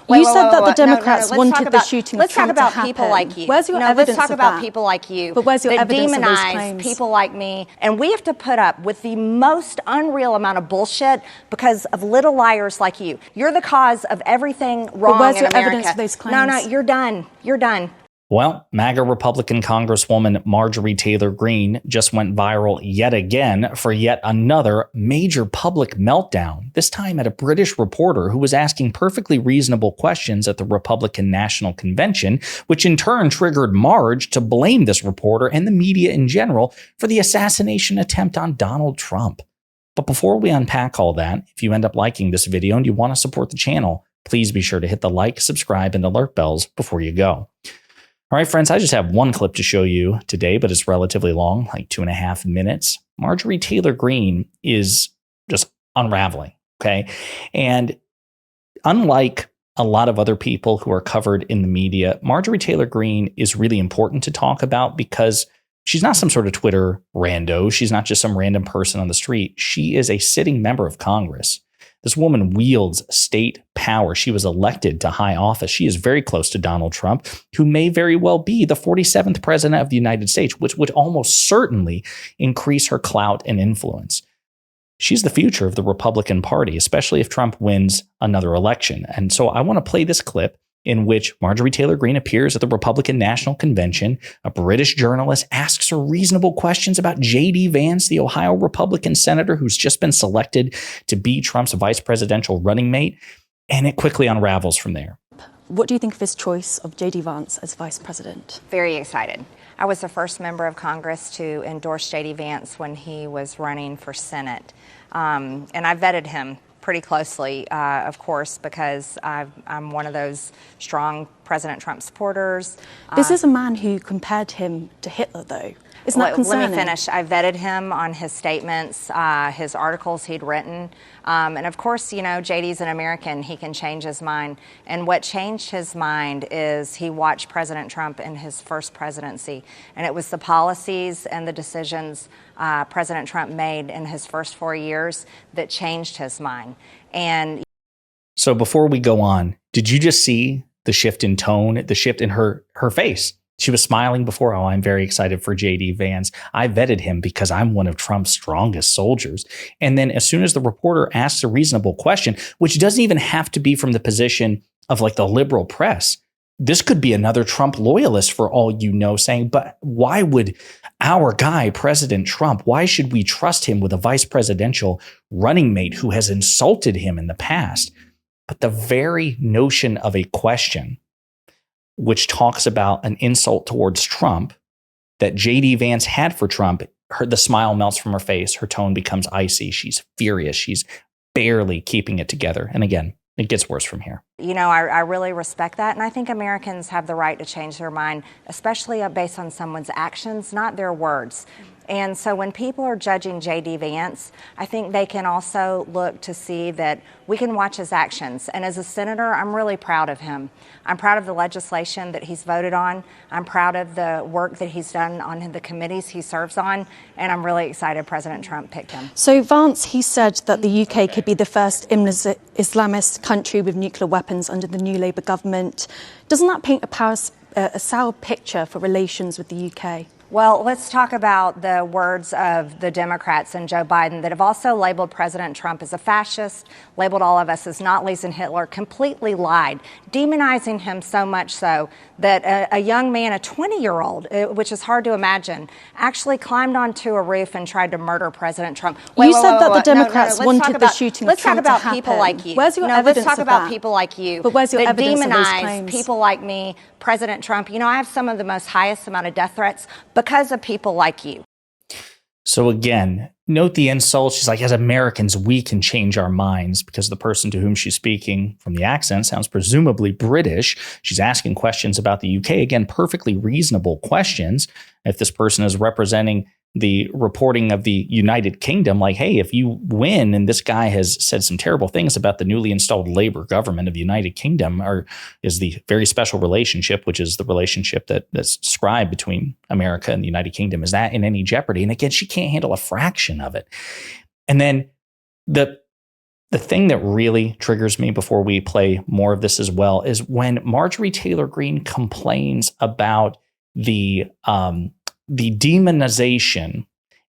You said that the Democrats wanted the shooting of Let's talk Trump to about happen. people like you. Where's your evidence let's talk of about that? people like you. But where's your that evidence of those demonize claims? people like me, and we have to put up with the most unreal amount of bullshit because of little liars like you. You're the cause of everything wrong where's in your America. evidence of those claims? No, you're done. You're done. Well, MAGA Republican Congresswoman Marjorie Taylor Greene just went viral yet again for yet another major public meltdown, this time at a British reporter who was asking perfectly reasonable questions at the Republican National Convention, which in turn triggered Marge to blame this reporter and the media in general for the assassination attempt on Donald Trump. But before we unpack all that, if you end up liking this video and you want to support the channel, please be sure to hit the like, subscribe, and alert bells before you go. All right, friends, I just have one clip to show you today, but it's relatively long, like 2.5 minutes. Marjorie Taylor Greene is just unraveling, okay? And unlike a lot of other people who are covered in the media, Marjorie Taylor Greene is really important to talk about because she's not some sort of Twitter rando. She's not just some random person on the street. She is a sitting member of Congress. This woman wields state power. She was elected to high office. She is very close to Donald Trump, who may very well be the 47th president of the United States, which would almost certainly increase her clout and influence. She's the future of the Republican Party, especially if Trump wins another election. And so I want to play this clip in which Marjorie Taylor Greene appears at the Republican National Convention. A British journalist asks her reasonable questions about JD Vance, the Ohio Republican senator who's just been selected to be Trump's vice presidential running mate, and it quickly unravels from there. What do you think of his choice of JD Vance as vice president? Very excited. I was the first member of Congress to endorse JD Vance when he was running for Senate, and I vetted him pretty closely, of course, because I'm one of those strong President Trump supporters. This is a man who compared him to Hitler, though. Isn't that concerning? Let me finish. I vetted him on his statements, his articles he'd written. And of course, you know, JD's an American. He can change his mind. And what changed his mind is he watched President Trump in his first presidency. And it was the policies and the decisions President Trump made in his first 4 years that changed his mind. And so before we go on, did you just see the shift in tone, the shift in her face? She was smiling before. Oh, I'm very excited for JD Vance. I vetted him because I'm one of Trump's strongest soldiers. And then as soon as the reporter asks a reasonable question, which doesn't even have to be from the position of like the liberal press, this could be another Trump loyalist for all you know saying, but why would our guy, President Trump, why should we trust him with a vice presidential running mate who has insulted him in the past? But the very notion of a question which talks about an insult towards Trump that JD Vance had for Trump, the smile melts from her face. Her tone becomes icy. She's furious. She's barely keeping it together. And again, it gets worse from here. You know, I really respect that. And I think Americans have the right to change their mind, especially based on someone's actions, not their words. And so when people are judging JD Vance, I think they can also look to see that we can watch his actions. And as a senator, I'm really proud of him. I'm proud of the legislation that he's voted on. I'm proud of the work that he's done on the committees he serves on. And I'm really excited President Trump picked him. So Vance, he said that the UK could be the first Islamist country with nuclear weapons under the new Labour government. Doesn't that paint a sour picture for relations with the UK? Well, let's talk about the words of the Democrats and Joe Biden that have also labeled President Trump as a fascist, labeled all of us as Nazis and Hitler, completely lied, demonizing him so much so that a young man, a 20-year-old, which is hard to imagine, actually climbed onto a roof and tried to murder President Trump. You said that the Democrats wanted the shooting of Trump to happen. Let's talk about people like you. Where's your evidence of that? Let's talk about people like you. But where's your that evidence of those demonize claims? People like me, President Trump. You know, I have some of the most highest amount of death threats because of people like you. So again, note the insult. She's like, as Americans, we can change our minds, because the person to whom she's speaking from the accent sounds presumably British. She's asking questions about the UK. Again, perfectly reasonable questions. If this person is representing the reporting of the United Kingdom, like, hey, if you win and this guy has said some terrible things about the newly installed Labour government of the United Kingdom, or is the very special relationship, which is the relationship that's described between America and the United Kingdom, is that in any jeopardy? And again, she can't handle a fraction of it. And then the The thing that really triggers me before we play more of this as well is when Marjorie Taylor Greene complains about the demonization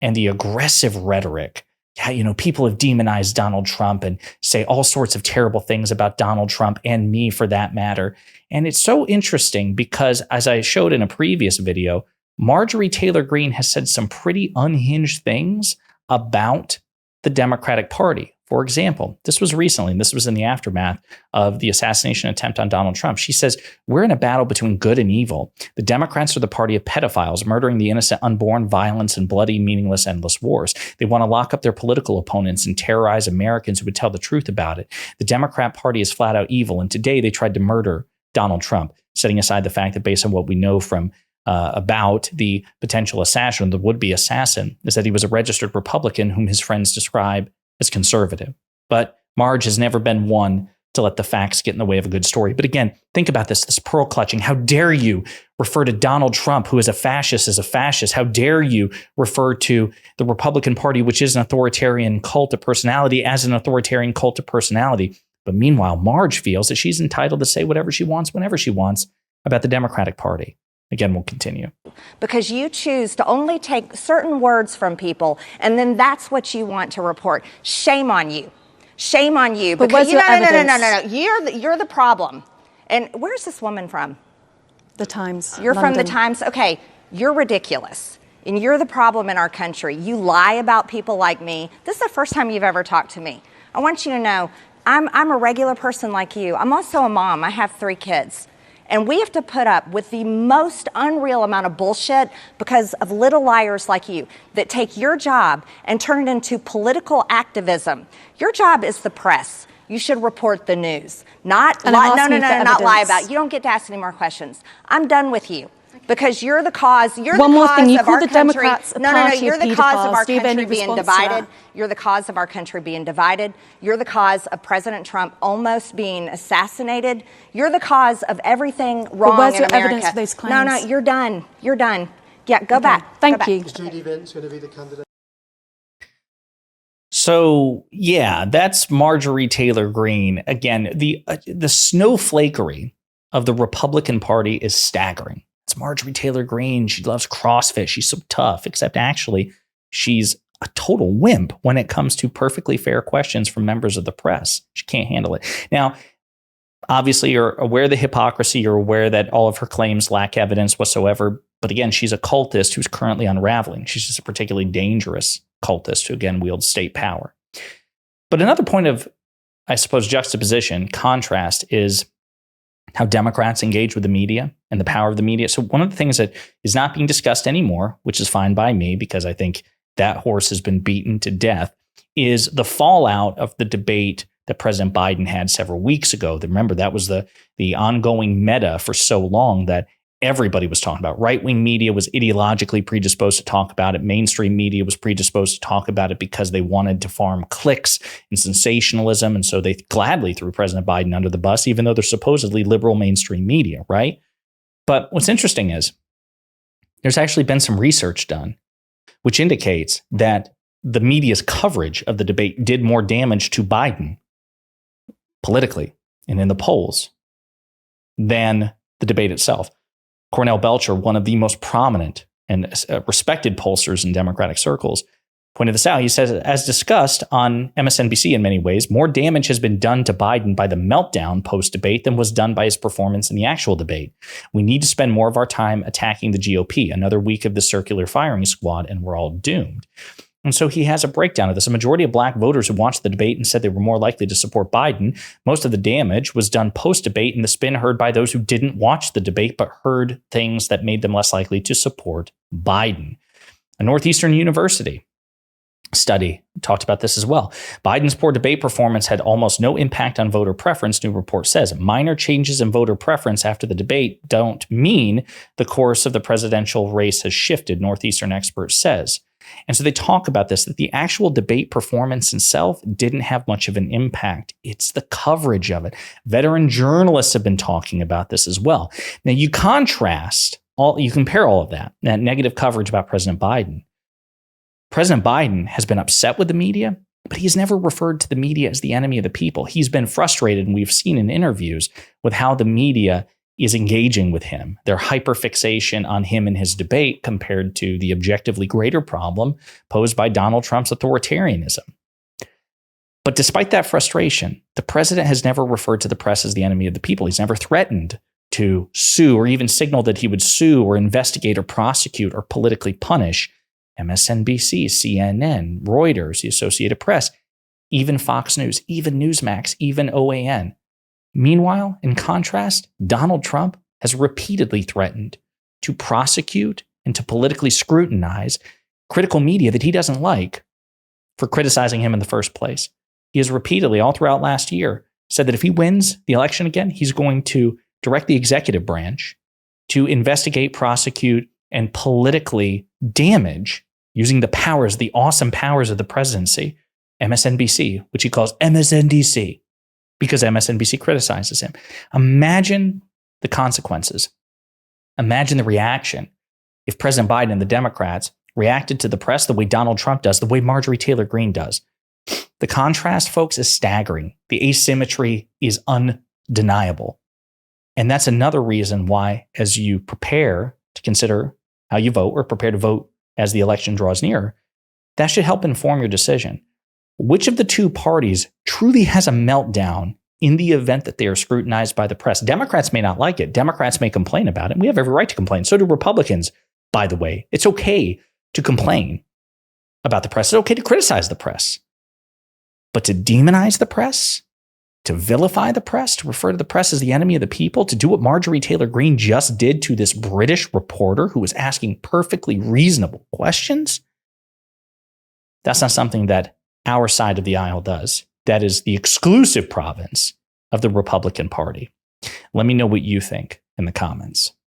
and the aggressive rhetoric. Yeah, people have demonized Donald Trump and say all sorts of terrible things about Donald Trump and me for that matter. And it's so interesting because, as I showed in a previous video, Marjorie Taylor Greene has said some pretty unhinged things about the Democratic Party. For example, this was recently, and this was in the aftermath of the assassination attempt on Donald Trump. She says, "We're in a battle between good and evil. The Democrats are the party of pedophiles, murdering the innocent unborn, violence, and bloody, meaningless, endless wars. They want to lock up their political opponents and terrorize Americans who would tell the truth about it. The Democrat Party is flat out evil, and today they tried to murder Donald Trump," setting aside the fact that based on what we know from about the potential assassin, the would-be assassin, is that he was a registered Republican whom his friends describe as conservative. But Marge has never been one to let the facts get in the way of a good story. But again, think about this pearl clutching. How dare you refer to Donald Trump, who is a fascist, as a fascist? How dare you refer to the Republican Party, which is an authoritarian cult of personality, as an authoritarian cult of personality? But meanwhile, Marge feels that she's entitled to say whatever she wants, whenever she wants, about the Democratic Party. Again, we'll continue. Because you choose to only take certain words from people, and then that's what you want to report. Shame on you. Shame on you. But because where's your evidence? No. You're the problem. And where's this woman from? The Times. You're London. from the Times? Okay, you're ridiculous. And you're the problem in our country. You lie about people like me. This is the first time you've ever talked to me. I want you to know, I'm a regular person like you. I'm also a mom. I have 3 kids. And we have to put up with the most unreal amount of bullshit because of little liars like you that take your job and turn it into political activism. Your job is the press. You should report the news, not lie about it. You don't get to ask any more questions. I'm done with you. Because you're the cause. You're One the more cause thing. You of call our the country. Democrats a No. party You're of the cause of pedophiles. our Do you have any country being response to divided. that? You're the cause of our country being divided. You're the cause of President Trump almost being assassinated. You're the cause of everything wrong where's in your America. evidence for those claims? No. You're done. You're done. Yeah, go back. Thank Go back. you. Is JD Vance going to be the candidate? So, yeah, that's Marjorie Taylor Greene. Again, the snowflakery of the Republican Party is staggering. It's Marjorie Taylor Greene. She loves CrossFit. She's so tough, except actually she's a total wimp when it comes to perfectly fair questions from members of the press. She can't handle it. Now, obviously, you're aware of the hypocrisy. You're aware that all of her claims lack evidence whatsoever. But again, she's a cultist who's currently unraveling. She's just a particularly dangerous cultist who, again, wields state power. But another point of, I suppose, juxtaposition, contrast, is how Democrats engage with the media and the power of the media. So one of the things that is not being discussed anymore, which is fine by me because I think that horse has been beaten to death, is the fallout of the debate that President Biden had several weeks ago. Remember, that was the ongoing meta for so long that everybody was talking about. Right-wing media was ideologically predisposed to talk about it. Mainstream media was predisposed to talk about it because they wanted to farm clicks and sensationalism. And so they gladly threw President Biden under the bus, even though they're supposedly liberal mainstream media, right? But what's interesting is there's actually been some research done, which indicates that the media's coverage of the debate did more damage to Biden politically and in the polls than the debate itself. Cornell Belcher, one of the most prominent and respected pollsters in Democratic circles, pointed this out. He says, as discussed on MSNBC in many ways, more damage has been done to Biden by the meltdown post-debate than was done by his performance in the actual debate. We need to spend more of our time attacking the GOP. Another week of the circular firing squad, and we're all doomed. And so he has a breakdown of this. A majority of black voters who watched the debate and said they were more likely to support Biden. Most of the damage was done post-debate and the spin heard by those who didn't watch the debate but heard things that made them less likely to support Biden. A Northeastern University study talked about this as well. Biden's poor debate performance had almost no impact on voter preference, new report says. Minor changes in voter preference after the debate don't mean the course of the presidential race has shifted, Northeastern expert says. And so they talk about this, that the actual debate performance itself didn't have much of an impact. It's the coverage of it. Veteran journalists have been talking about this as well. Now you compare all of that negative coverage about President Biden. President Biden has been upset with the media But he's never referred to the media as the enemy of the people. He's been frustrated, and we've seen in interviews with how the media is engaging with him. Their hyperfixation on him and his debate compared to the objectively greater problem posed by Donald Trump's authoritarianism. But despite that frustration, the president has never referred to the press as the enemy of the people. He's never threatened to sue or even signaled that he would sue or investigate or prosecute or politically punish MSNBC, CNN, Reuters, the Associated Press, even Fox News, even Newsmax, even OAN. Meanwhile, in contrast, Donald Trump has repeatedly threatened to prosecute and to politically scrutinize critical media that he doesn't like for criticizing him in the first place. He has repeatedly, all throughout last year, said that if he wins the election again, he's going to direct the executive branch to investigate, prosecute, and politically damage, using the powers, the awesome powers of the presidency, MSNBC, which he calls MSNDC, because MSNBC criticizes him. Imagine the consequences. Imagine the reaction if President Biden and the Democrats reacted to the press the way Donald Trump does, the way Marjorie Taylor Greene does. The contrast, folks, is staggering. The asymmetry is undeniable. And that's another reason why, as you prepare to consider how you vote or prepare to vote as the election draws nearer, that should help inform your decision. Which of the two parties truly has a meltdown in the event that they are scrutinized by the press? Democrats may not like it. Democrats may complain about it. And we have every right to complain. So do Republicans, by the way. It's okay to complain about the press. It's okay to criticize the press. But to demonize the press, to vilify the press, to refer to the press as the enemy of the people, to do what Marjorie Taylor Greene just did to this British reporter who was asking perfectly reasonable questions, that's not something that our side of the aisle does. That is the exclusive province of the Republican Party. Let me know what you think in the comments.